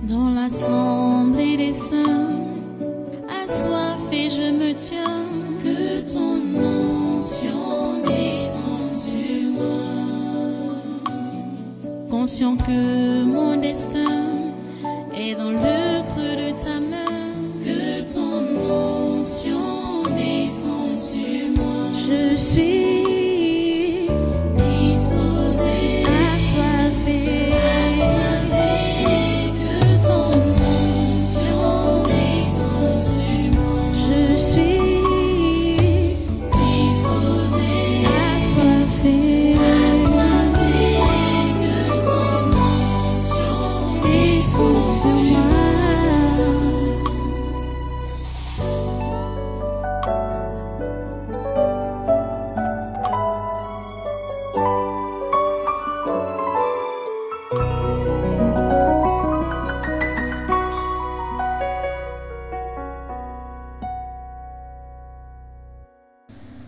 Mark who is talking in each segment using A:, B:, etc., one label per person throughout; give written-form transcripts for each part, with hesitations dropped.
A: Dans l'assemblée des saints, assoiffé je me tiens, que ton onction descende sur moi. Conscient que mon destin est dans le creux de ta main, que ton onction descende sur moi. Je suis disposé, assoiffé, que ton onction descende sur moi. Je suis disposé, assoiffé, que ton onction descende sur moi.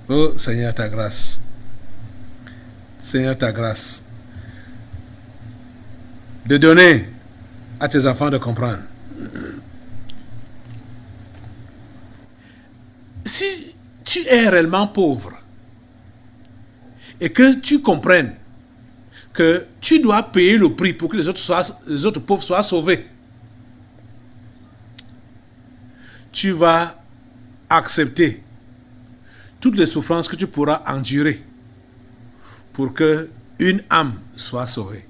B: Oh Seigneur, ta grâce. Seigneur, ta grâce. De donner à tes enfants de comprendre. Si tu es réellement pauvre et que tu comprennes que tu dois payer le prix pour que les autres pauvres soient sauvés, tu vas accepter toutes les souffrances que tu pourras endurer pour que une âme soit sauvée.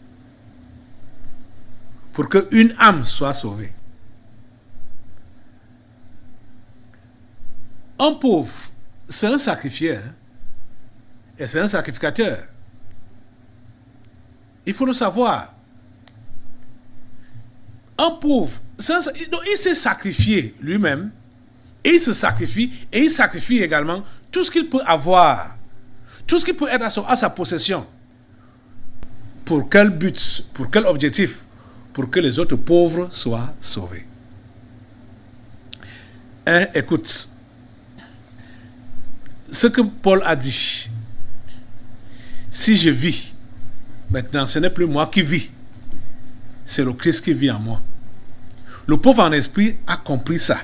B: Pour que une âme soit sauvée. Un pauvre, c'est un sacrifié, hein? Et c'est un sacrificateur. Il faut le savoir. Un pauvre, donc il s'est sacrifié lui-même, et il se sacrifie, et il sacrifie également tout ce qu'il peut avoir, tout ce qui peut être à sa possession. Pour quel but, pour quel objectif? Pour que les autres pauvres soient sauvés. Écoute, ce que Paul a dit, si je vis, maintenant ce n'est plus moi qui vis, c'est le Christ qui vit en moi. Le pauvre en esprit a compris ça.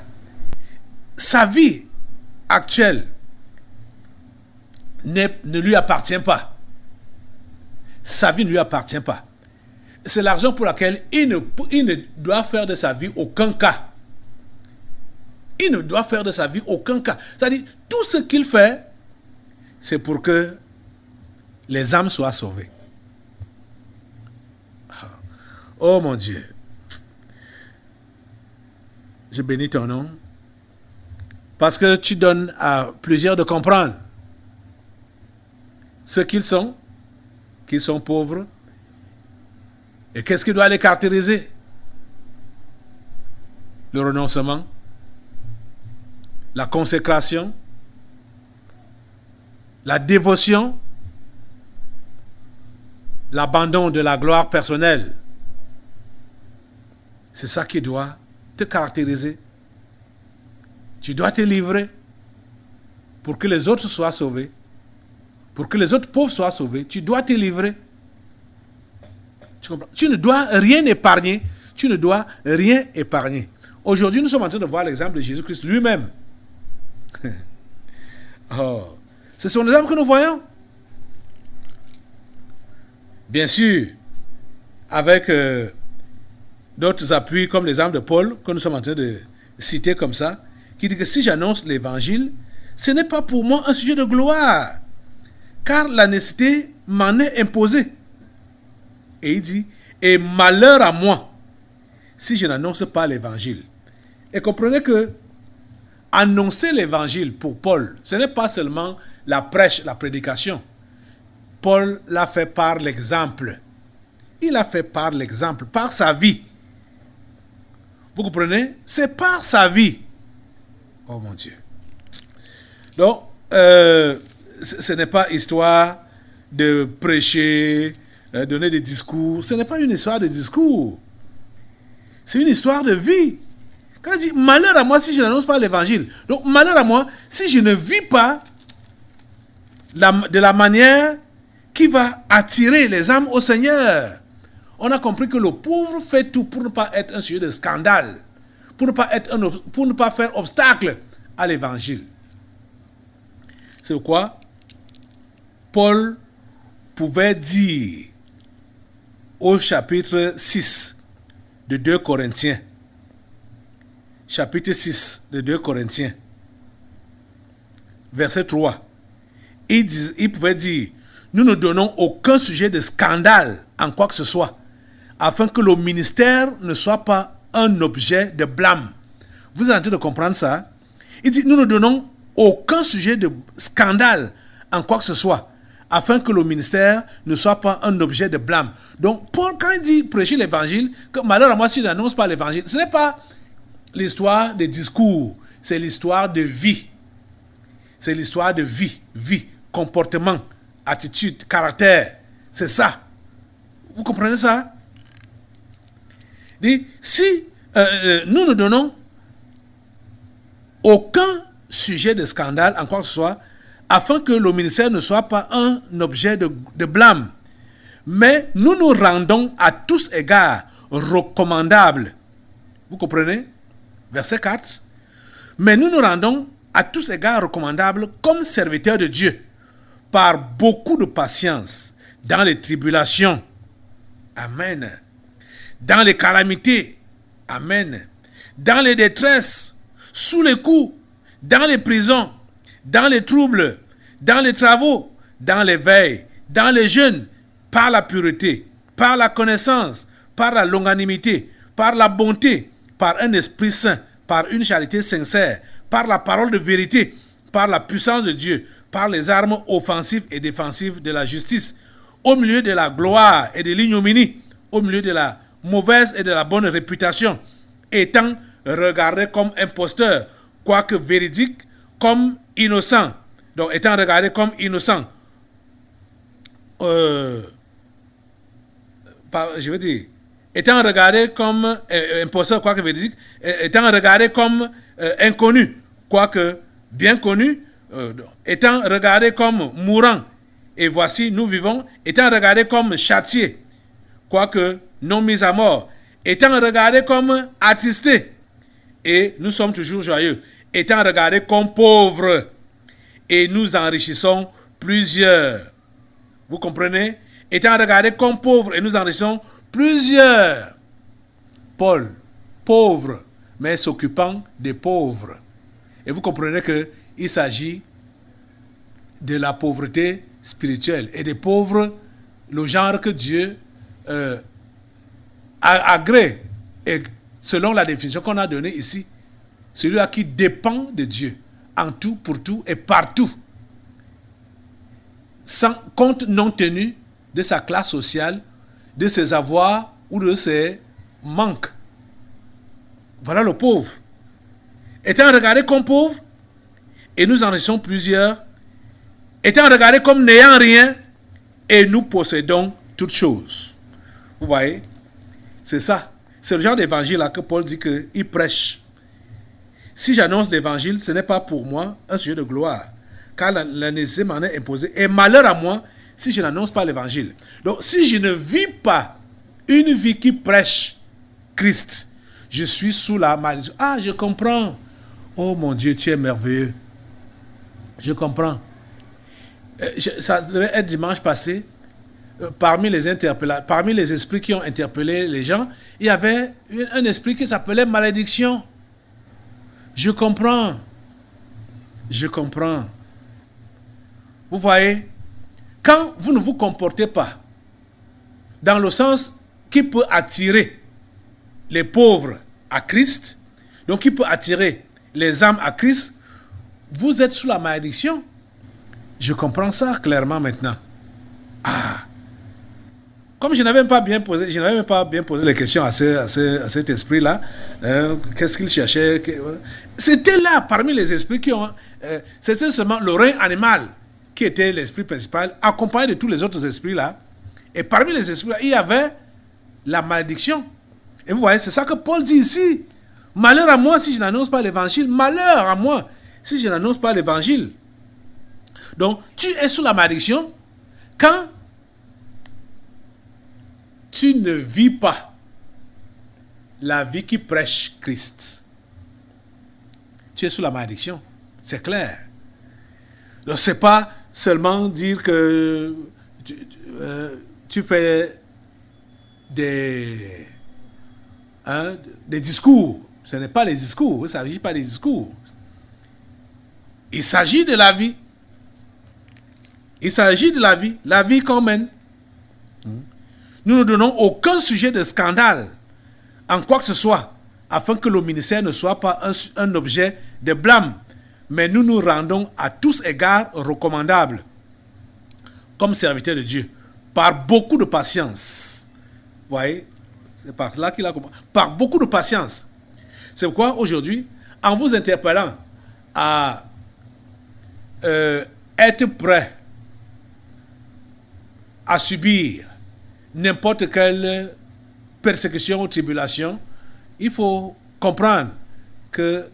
B: Sa vie actuelle ne lui appartient pas. Sa vie ne lui appartient pas. C'est la raison pour laquelle il ne doit faire de sa vie aucun cas. Il ne doit faire de sa vie aucun cas. C'est-à-dire, tout ce qu'il fait, c'est pour que les âmes soient sauvées. Oh mon Dieu. Je bénis ton nom. Parce que tu donnes à plusieurs de comprendre ce qu'ils sont pauvres. Et qu'est-ce qui doit les caractériser? Le renoncement, la consécration, la dévotion, l'abandon de la gloire personnelle. C'est ça qui doit te caractériser. Tu dois te livrer pour que les autres soient sauvés. Pour que les autres pauvres soient sauvés, tu dois te livrer. Tu comprends? Tu ne dois rien épargner. Tu ne dois rien épargner. Aujourd'hui, nous sommes en train de voir l'exemple de Jésus-Christ lui-même. Oh, c'est son exemple que nous voyons. Bien sûr, avec d'autres appuis comme l'exemple de Paul, que nous sommes en train de citer comme ça, qui dit que si j'annonce l'évangile, ce n'est pas pour moi un sujet de gloire, car la nécessité m'en est imposée. Et il dit, et malheur à moi, si je n'annonce pas l'évangile. Et comprenez que annoncer l'évangile pour Paul, ce n'est pas seulement la prêche, la prédication. Paul l'a fait par l'exemple. Il l'a fait par l'exemple, par sa vie. Vous comprenez? C'est par sa vie. Oh mon Dieu. Donc, ce n'est pas histoire de prêcher, donner des discours. Ce n'est pas une histoire de discours. C'est une histoire de vie. Quand il dit malheur à moi si je n'annonce pas l'évangile. Donc, malheur à moi si je ne vis pas de la manière qui va attirer les âmes au Seigneur. on a compris que le pauvre fait tout pour ne pas être un sujet de scandale, pour ne pas faire obstacle à l'évangile. C'est quoi Paul pouvait dire au chapitre 6 de 2 Corinthiens, chapitre 6 de 2 Corinthiens, verset 3, il pouvait dire, nous ne donnons aucun sujet de scandale en quoi que ce soit, afin que le ministère ne soit pas un objet de blâme. Vous êtes en train de comprendre ça? Il dit, nous ne donnons aucun sujet de scandale en quoi que ce soit, afin que le ministère ne soit pas un objet de blâme. Donc, Paul, quand il dit prêcher l'évangile, que malheur à moi si je n'annonce pas l'évangile, ce n'est pas l'histoire des discours, c'est l'histoire de vie. C'est l'histoire de vie, comportement, attitude, caractère. C'est ça. Vous comprenez ça? Dit, si nous ne donnons aucun sujet de scandale en quoi que ce soit, afin que le ministère ne soit pas un objet de blâme, mais nous nous rendons à tous égards recommandables. Vous comprenez? Verset 4. Mais nous nous rendons à tous égards recommandables comme serviteurs de Dieu, par beaucoup de patience, dans les tribulations. Amen. Dans les calamités. Amen. Dans les détresses, sous les coups, dans les prisons, dans les troubles, dans les travaux, dans les veilles, dans les jeûnes, par la pureté, par la connaissance, par la longanimité, par la bonté, par un esprit saint, par une charité sincère, par la parole de vérité, par la puissance de Dieu, par les armes offensives et défensives de la justice, au milieu de la gloire et de l'ignominie, au milieu de la mauvaise et de la bonne réputation, étant regardé comme imposteur, quoique véridique, comme innocent. Donc, étant regardé comme innocent. Je veux dire, étant regardé comme imposteur, quoique véridique, étant regardé comme inconnu, quoique bien connu, étant regardé comme mourant, et voici, nous vivons, étant regardé comme châtié, quoique non mis à mort, étant regardé comme attristé, et nous sommes toujours joyeux, étant regardé comme pauvres, et nous enrichissons plusieurs. Vous comprenez? Étant regardé comme pauvres, et nous enrichissons plusieurs. Paul, pauvre, mais s'occupant des pauvres. Et vous comprenez qu'il s'agit de la pauvreté spirituelle. Et des pauvres, le genre que Dieu agrée, et selon la définition qu'on a donnée ici, celui-là qui dépend de Dieu, en tout, pour tout et partout, sans compte non tenu de sa classe sociale, de ses avoirs ou de ses manques. Voilà le pauvre. Étant regardé comme pauvre, et nous enrichissons plusieurs, étant regardé comme n'ayant rien, et nous possédons toutes choses. Vous voyez? C'est ça. C'est le genre d'évangile-là que Paul dit qu'il prêche. Si j'annonce l'évangile, ce n'est pas pour moi un sujet de gloire, car la nécessité m'en est imposée. Et malheur à moi si je n'annonce pas l'évangile. Donc, si je ne vis pas une vie qui prêche Christ, je suis sous la malédiction. Ah, je comprends. Oh mon Dieu, tu es merveilleux. Je comprends. Ça devait être dimanche passé. Parmi les esprits qui ont interpellé les gens, il y avait un esprit qui s'appelait malédiction. Je comprends. Je comprends. Vous voyez, quand vous ne vous comportez pas dans le sens qui peut attirer les pauvres à Christ, donc qui peut attirer les âmes à Christ, vous êtes sous la malédiction. Je comprends ça clairement maintenant. Ah! Comme je n'avais pas bien posé les questions à cet esprit-là, qu'est-ce qu'il cherchait? C'était là, parmi les esprits qui ont... c'était seulement le règne animal qui était l'esprit principal, accompagné de tous les autres esprits-là. Et parmi les esprits-là, il y avait la malédiction. Et vous voyez, c'est ça que Paul dit ici. Malheur à moi si je n'annonce pas l'évangile. Malheur à moi si je n'annonce pas l'évangile. Donc, tu es sous la malédiction quand tu ne vis pas la vie qui prêche Christ, tu es sous la malédiction. C'est clair. Donc, c'est pas seulement dire que tu fais des discours. Ce n'est pas les discours. Il ne s'agit pas des discours. Il s'agit de la vie. Il s'agit de la vie qu'on mène. Nous ne donnons aucun sujet de scandale en quoi que ce soit, afin que le ministère ne soit pas un objet de blâme. Mais nous nous rendons à tous égards recommandables comme serviteurs de Dieu, par beaucoup de patience. Vous voyez, c'est par là qu'il a commencé. Par beaucoup de patience. C'est pourquoi aujourd'hui, en vous interpellant à être prêt à subir n'importe quelle persécution ou tribulation, il faut comprendre que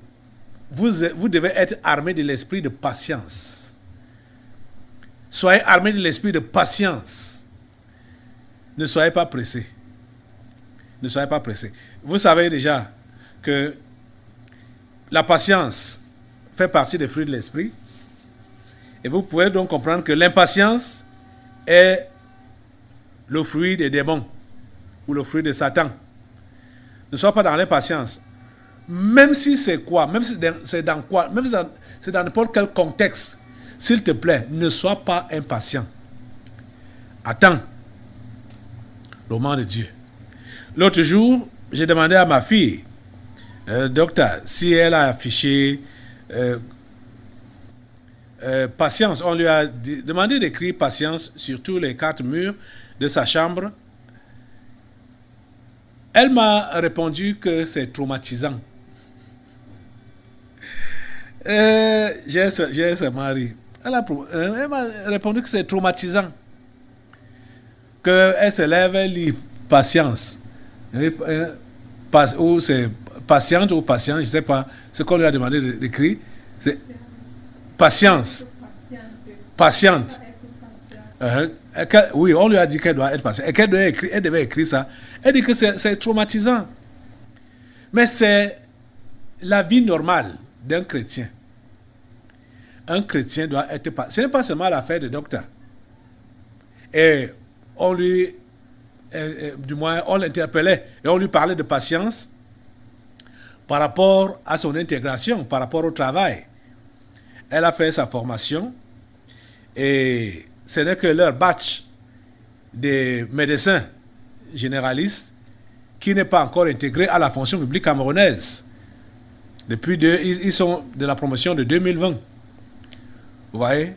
B: vous devez être armé de l'esprit de patience. Soyez armé de l'esprit de patience. Ne soyez pas pressés. Ne soyez pas pressés. Vous savez déjà que la patience fait partie des fruits de l'esprit. Et vous pouvez donc comprendre que l'impatience est le fruit des démons ou le fruit de Satan. Ne sois pas dans l'impatience. Même si c'est quoi, même si c'est dans quoi, même si c'est dans n'importe quel contexte, s'il te plaît, ne sois pas impatient. Attends le moment de Dieu. L'autre jour, j'ai demandé à ma fille, docteur, si elle a affiché patience. On lui a demandé d'écrire patience sur tous les 4 murs de sa chambre. Elle m'a répondu que c'est traumatisant. J'ai ce mari. Elle m'a répondu que c'est traumatisant. Qu'elle se lève, elle lit patience. Ou c'est patiente ou patient, je ne sais pas. Ce qu'on lui a demandé d'écrire, c'est patience. Patiente. Oui, on lui a dit qu'elle doit être patiente. Et qu'elle devait écrire ça. Elle dit que c'est traumatisant. Mais c'est la vie normale d'un chrétien. Un chrétien doit être patient. Ce n'est pas seulement l'affaire de docteur. Et on lui, du moins, on l'interpellait et on lui parlait de patience par rapport à son intégration, par rapport au travail. Elle a fait sa formation et ce n'est que leur batch des médecins généralistes qui n'est pas encore intégré à la fonction publique camerounaise. Ils sont de la promotion de 2020. Vous voyez?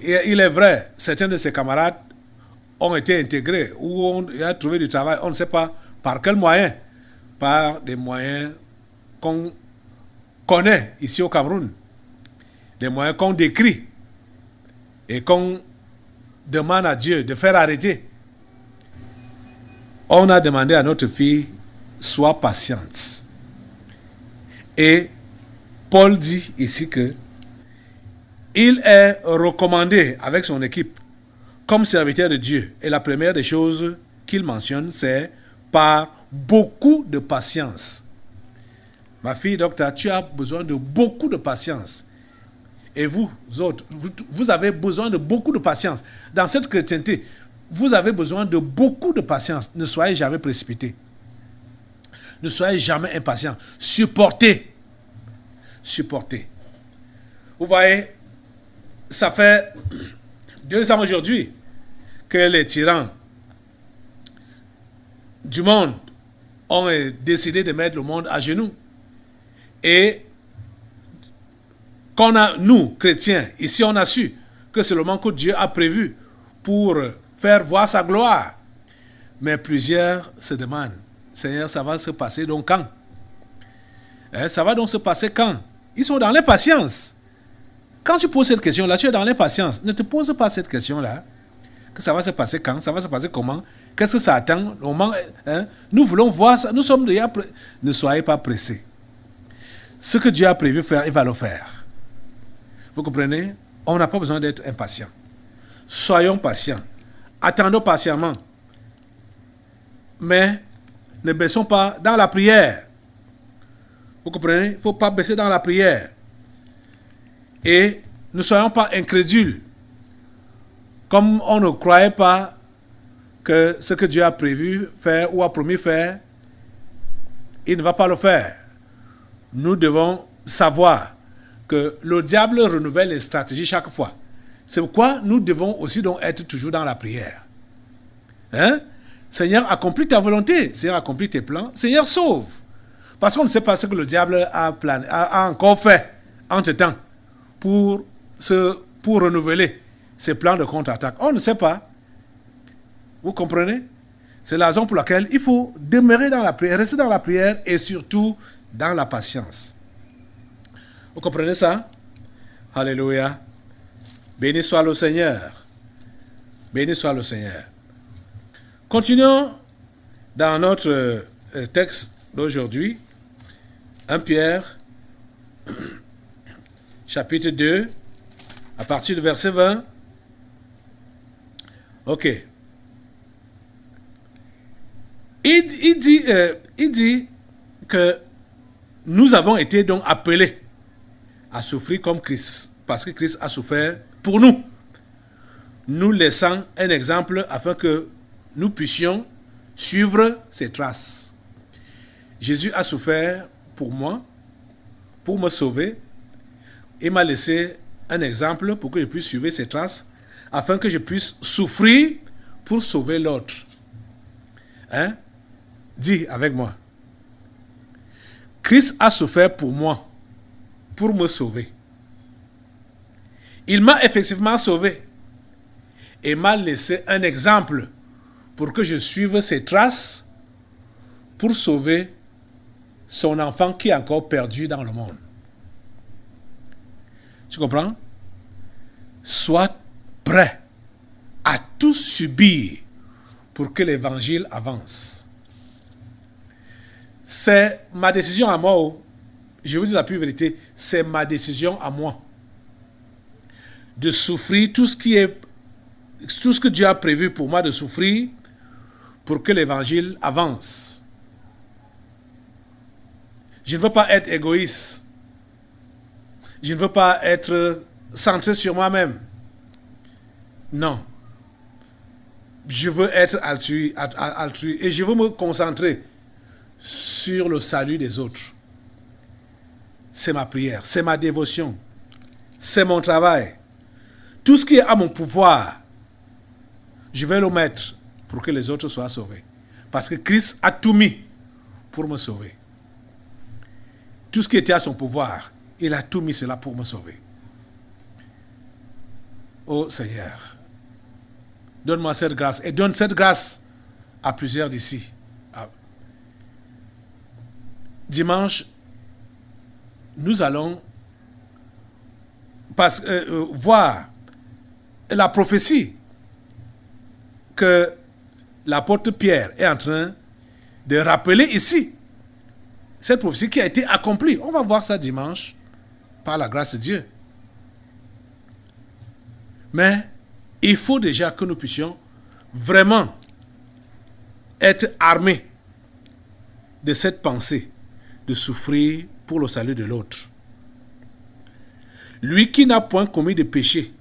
B: Et il est vrai, certains de ses camarades ont été intégrés ou ont trouvé du travail, on ne sait pas par quels moyens. Par des moyens qu'on connaît ici au Cameroun. Des moyens qu'on décrit et qu'on demande à Dieu de faire arrêter. On a demandé à notre fille, sois patiente. Et Paul dit ici que il est recommandé avec son équipe comme serviteur de Dieu. Et la première des choses qu'il mentionne, c'est par beaucoup de patience. Ma fille, docteur, tu as besoin de beaucoup de patience. Et vous autres, vous avez besoin de beaucoup de patience. Dans cette chrétienté, vous avez besoin de beaucoup de patience. Ne soyez jamais précipités. Ne soyez jamais impatients. Supportez. Supportez. Vous voyez, ça fait 2 ans aujourd'hui que les tyrans du monde ont décidé de mettre le monde à genoux. Et nous, chrétiens, ici on a su que c'est le moment que Dieu a prévu pour faire voir sa gloire. Mais plusieurs se demandent, Seigneur, ça va se passer donc quand? Ça va donc se passer quand? Ils sont dans l'impatience. Quand tu poses cette question-là, tu es dans l'impatience. Ne te pose pas cette question-là. Que ça va se passer quand? Ça va se passer comment? Qu'est-ce que ça attend? Au moment, nous voulons voir ça. Nous sommes déjà... Ne soyez pas pressés. Ce que Dieu a prévu faire, il va le faire. Vous comprenez? On n'a pas besoin d'être impatient. Soyons patients. Attendons patiemment. Mais ne baissons pas dans la prière. Vous comprenez? Il ne faut pas baisser dans la prière. Et ne soyons pas incrédules. Comme on ne croyait pas que ce que Dieu a prévu faire ou a promis faire, il ne va pas le faire. Nous devons savoir que le diable renouvelle les stratégies chaque fois. C'est pourquoi nous devons aussi donc être toujours dans la prière. Hein? Seigneur, accomplis ta volonté. Seigneur, accomplis tes plans. Seigneur, sauve. Parce qu'on ne sait pas ce que le diable a encore fait entre-temps pour renouveler ses plans de contre-attaque. On ne sait pas. Vous comprenez? C'est la raison pour laquelle il faut demeurer dans la prière, rester dans la prière et surtout dans la patience. Vous comprenez ça? Alléluia. Béni soit le Seigneur. Béni soit le Seigneur. Continuons dans notre texte d'aujourd'hui. 1 Pierre, chapitre 2, à partir du verset 20. Ok. Il dit que nous avons été donc appelés à souffrir comme Christ, parce que Christ a souffert pour nous, nous laissant un exemple afin que nous puissions suivre ses traces. Jésus a souffert pour moi, pour me sauver. Il m'a laissé un exemple pour que je puisse suivre ses traces, afin que je puisse souffrir pour sauver l'autre. Hein? Dis avec moi. Christ a souffert pour moi, pour me sauver. Il m'a effectivement sauvé et m'a laissé un exemple pour que je suive ses traces pour sauver son enfant qui est encore perdu dans le monde. Tu comprends? Sois prêt à tout subir pour que l'évangile avance. C'est ma décision à moi. Je vous dis la pure vérité, c'est ma décision à moi de souffrir tout ce que Dieu a prévu pour moi de souffrir pour que l'évangile avance. Je ne veux pas être égoïste. Je ne veux pas être centré sur moi-même. Non. Je veux être altruiste et je veux me concentrer sur le salut des autres. C'est ma prière, c'est ma dévotion, c'est mon travail. Tout ce qui est à mon pouvoir, je vais le mettre pour que les autres soient sauvés. Parce que Christ a tout mis pour me sauver. Tout ce qui était à son pouvoir, il a tout mis cela pour me sauver. Oh Seigneur, donne-moi cette grâce et donne cette grâce à plusieurs d'ici. Dimanche, nous allons voir la prophétie que l'apôtre Pierre est en train de rappeler ici. Cette prophétie qui a été accomplie. On va voir ça dimanche par la grâce de Dieu. Mais il faut déjà que nous puissions vraiment être armés de cette pensée de souffrir pour le salut de l'autre. Lui qui n'a point commis de péché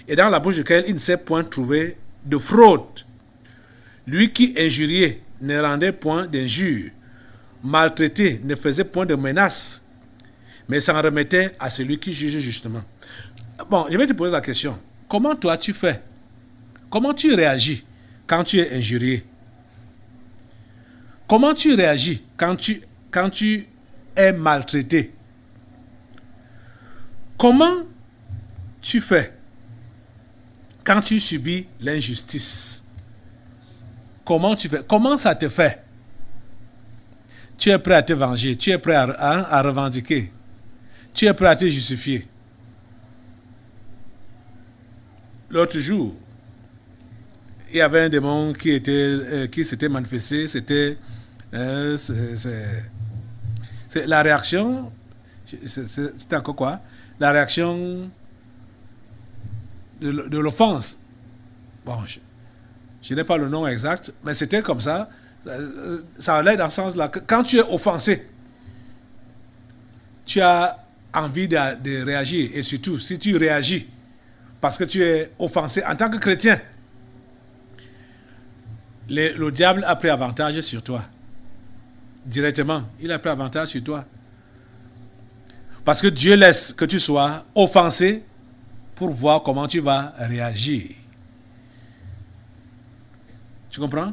B: et dans la bouche duquel il ne s'est point trouvé de fraude. Lui qui injuriait ne rendait point d'injure, maltraité ne faisait point de menaces, mais s'en remettait à celui qui juge justement. Bon, je vais te poser la question. Comment toi tu fais? Comment tu réagis quand tu es injurié? Comment tu réagis quand tu es maltraité? Comment tu fais quand tu subis l'injustice? Comment tu fais? Comment ça te fait? Tu es prêt à te venger, tu es prêt à revendiquer, tu es prêt à te justifier. L'autre jour, il y avait un démon qui s'était manifesté. C'était la réaction. C'était encore quoi? La réaction de l'offense. Bon, je n'ai pas le nom exact, mais c'était comme ça. Ça allait dans ce sens-là. Quand tu es offensé, tu as envie de réagir. Et surtout, si tu réagis parce que tu es offensé en tant que chrétien, le diable a pris avantage sur toi. Directement, il a pris avantage sur toi. Parce que Dieu laisse que tu sois offensé pour voir comment tu vas réagir. Tu comprends?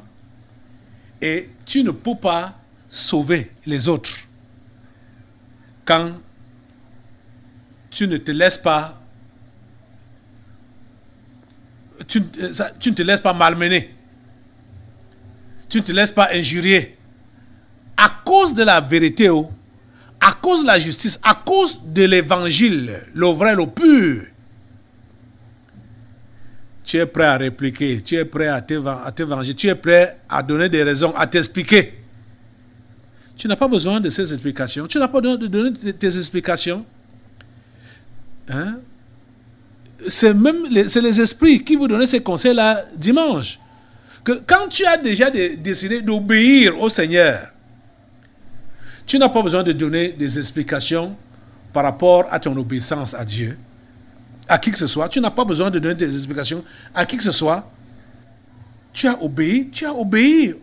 B: Et tu ne peux pas sauver les autres quand tu ne te laisses pas tu ne te laisses pas malmener. Tu ne te laisses pas injurier. À cause de la vérité, à cause de la justice, à cause de l'évangile, le vrai, le pur, tu es prêt à répliquer, tu es prêt à te venger, tu es prêt à donner des raisons, à t'expliquer. Tu n'as pas besoin de ces explications. Tu n'as pas besoin de donner tes explications. Hein? C'est les esprits qui vous donnent ces conseils-là dimanche. Que quand tu as déjà décidé d'obéir au Seigneur, tu n'as pas besoin de donner des explications par rapport à ton obéissance à Dieu, à qui que ce soit. Tu n'as pas besoin de donner des explications à qui que ce soit. Tu as obéi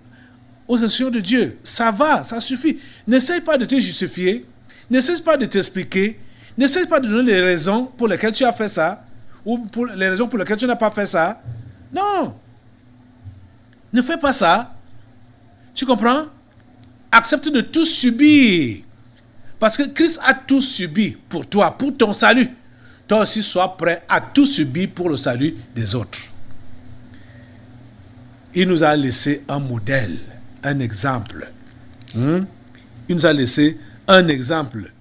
B: aux instructions de Dieu. Ça va, ça suffit. N'essaye pas de te justifier. N'essaye pas de t'expliquer. N'essaye pas de donner les raisons pour lesquelles tu as fait ça ou pour les raisons pour lesquelles tu n'as pas fait ça. Non. Ne fais pas ça. Tu comprends? Accepte de tout subir. Parce que Christ a tout subi pour toi, pour ton salut. Toi aussi, sois prêt à tout subir pour le salut des autres. Il nous a laissé un modèle, un exemple. Il nous a laissé un exemple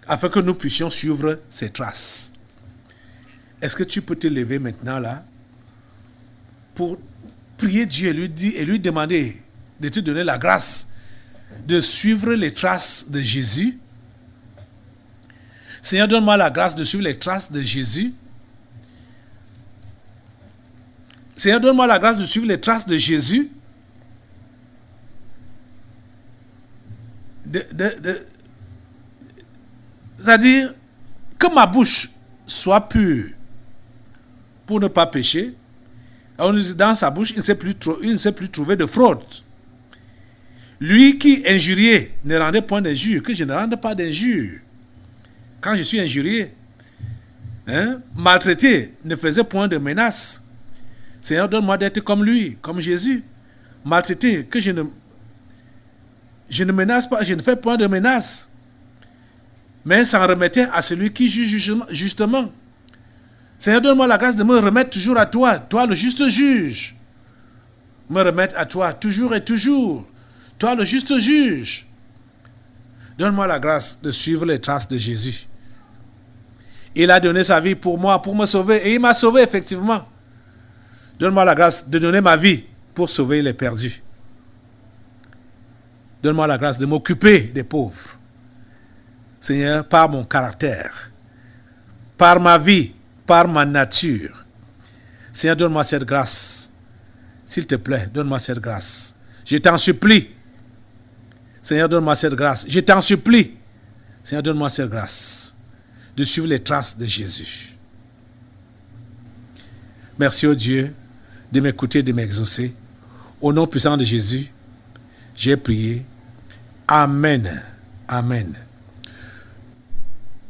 B: afin que nous puissions suivre ses traces. Est-ce que tu peux te lever maintenant là pour prier Dieu et lui demander de te donner la grâce de suivre les traces de Jésus? Seigneur, donne-moi la grâce de suivre les traces de Jésus. Seigneur, donne-moi la grâce de suivre les traces de Jésus. C'est-à-dire que ma bouche soit pure pour ne pas pécher. Dans sa bouche, il ne sait plus trouver de fraude. Lui qui injuriait ne rendait point d'injure, que je ne rende pas d'injure. Quand je suis injurié, maltraité, ne faisait point de menace. Seigneur, donne-moi d'être comme lui, comme Jésus. Maltraité, que je ne menace pas, je ne fais point de menace. Mais s'en remettait à celui qui juge justement. Seigneur, donne-moi la grâce de me remettre toujours à toi, toi le juste juge. Me remettre à toi toujours et toujours. Toi le juste juge. Donne-moi la grâce de suivre les traces de Jésus. Il a donné sa vie pour moi, pour me sauver. Et il m'a sauvé, effectivement. Donne-moi la grâce de donner ma vie pour sauver les perdus. Donne-moi la grâce de m'occuper des pauvres. Seigneur, par mon caractère, par ma vie, par ma nature. Seigneur, donne-moi cette grâce. S'il te plaît, donne-moi cette grâce. Je t'en supplie. Seigneur, donne-moi cette grâce. Je t'en supplie. Seigneur, donne-moi cette grâce de suivre les traces de Jésus. Merci au Dieu de m'écouter, de m'exaucer. Au nom puissant de Jésus, j'ai prié. Amen. Amen.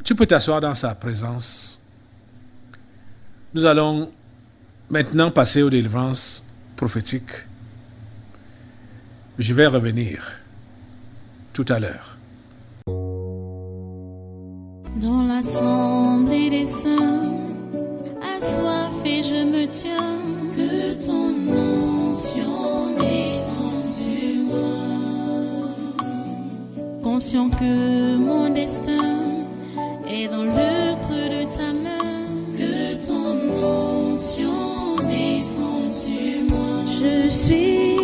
B: Tu peux t'asseoir dans sa présence. Nous allons maintenant passer aux délivrances prophétiques. Je vais revenir tout à l'heure.
A: Dans l'assemblée des saints, assoiffé je me tiens, que ton onction descende sur moi. Conscient que mon destin est dans le creux de ta main, que ton onction descende sur moi. Je suis